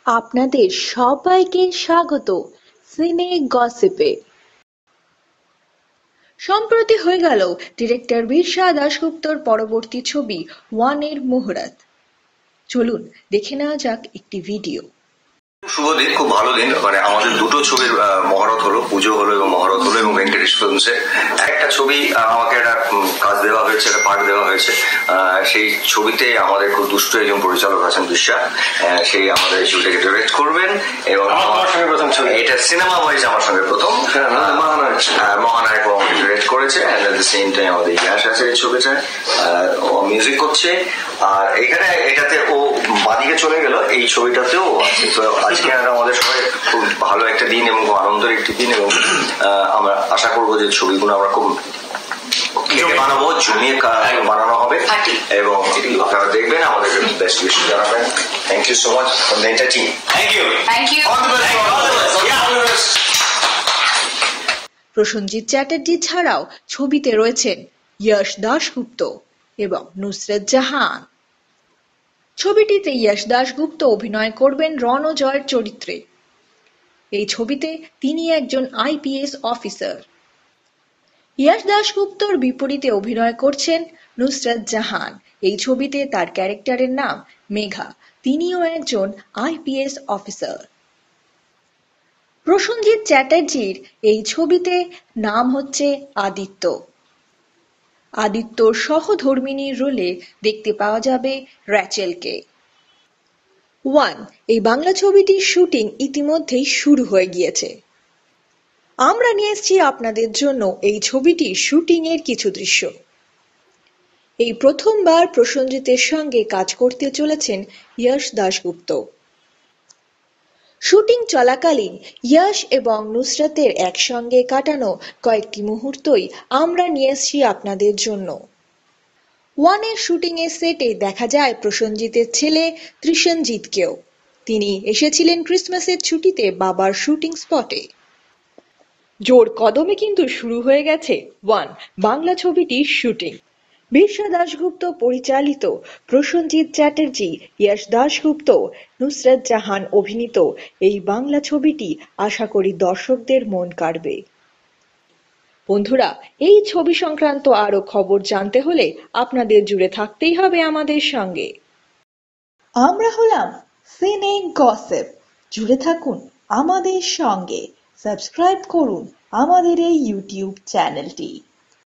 আপনাদের সবাইকে স্বাগত সিনে গসিপে। সম্প্রতি হয়ে গেল ডিরেক্টর বিরসা দাশগুপ্তর পরবর্তী ছবি ওয়ানের মুহূর্ত। চলুন দেখে নেওয়া যাক একটি ভিডিও। শুভ দিন, খুব ভালো দিন। মানে আমাদের দুটো ছবির মহরত হলো, পুজো হলো এবং মহরত হলো, এবং ভেঙ্কটেশ ফিল্মসে একটা ছবি আমাকে একটা কাজ দেওয়া হয়েছে, একটা পাঠ দেওয়া হয়েছে। সেই ছবিতে আমাদের খুব দুষ্ট একজন পরিচালক আছেন বিরসা, সেই আমাদের এই ছবিটাকে ডিরেক্ট করবেন। এবং আমার সঙ্গে প্রথম ছবি, এটা সিনেমা ওয়াইজ আমার সঙ্গে প্রথম মহানায়ক ডিরেক্ট করেছে। And at the same time আমাদের ইয়াশ আছে এই ছবিটায়, ও মিউজিক করছে। আর এটাতে ও বাদিকে চলে গেল, এই ছবিটাতেও আছে। তো আজকে আমাদের সবাই খুব ভালো একটা দিন এবং আনন্দের একটি দিন, এবং আমরা আশা করবো যে ছবিগুলো আমরা খুব বানাবো, জমিয়ে বানানো হবে এবং আপনারা দেখবেন, আমাদের বেস্ট উইশ জানাবেন। Thank you so much for the entire team. Thank you. Prosenjit Chatterjee ছাড়াও ছবিতে রয়েছেন যশ দাশগুপ্ত এবং নুসরত জাহান। ছবিটিতে যশ দাশগুপ্ত অভিনয় করবেন রণজয়ের চরিত্রে। এই ছবিতে তিনি একজন আইপিএস অফিসার। যশ দাশগুপ্তর বিপরীতে অভিনয় করছেন নুসরত জাহান। এই ছবিতে তার ক্যারেক্টারের নাম মেঘা, তিনিও একজন আইপিএস অফিসার। প্রসেনজিৎ চ্যাটার্জির এই ছবিতে নাম হচ্ছে আদিত্য। আদিত্যর সহধর্মিণীর রোলে দেখতে পাওয়া যাবে র্যাচেলকে। ওয়ান এই বাংলা ছবিটির শুটিং ইতিমধ্যেই শুরু হয়ে গিয়েছে। আমরা নিয়ে এসেছি আপনাদের জন্য এই ছবিটির শুটিং এর কিছু দৃশ্য। এই প্রথমবার প্রসেনজিতের সঙ্গে কাজ করতে চলেছেন যশ দাশগুপ্ত। শুটিং চলাকালীন যশ এবং নুসরতের একসঙ্গে কাটানো কয়েকটি মুহূর্তই আমরা নিয়ে এসেছি আপনাদের জন্য। ওয়ানের শুটিং এর সেটে দেখা যায় প্রসেনজিতের ছেলে ত্রিশনজিৎকেও। তিনি এসেছিলেন ক্রিসমাসের ছুটিতে বাবার শুটিং স্পটে। জোর কদমে কিন্তু শুরু হয়ে গেছে ওয়ান বাংলা ছবিটির শুটিং। বিরসা দাশগুপ্ত পরিচালিত, প্রসেনজিৎ চ্যাটার্জি, যশ দাশগুপ্ত, নুসরত জাহান অভিনীত এই বাংলা ছবিটি আশা করি দর্শকদের মন কাড়বে। বন্ধুরা, এই ছবি সংক্রান্ত আরো খবর জানতে হলে আপনাদের জুড়ে থাকতেই হবে আমাদের সঙ্গে। আমরা হলাম সিনে গসিপ। জুড়ে থাকুন আমাদের সঙ্গে, সাবস্ক্রাইব করুন আমাদের এই ইউটিউব চ্যানেলটি।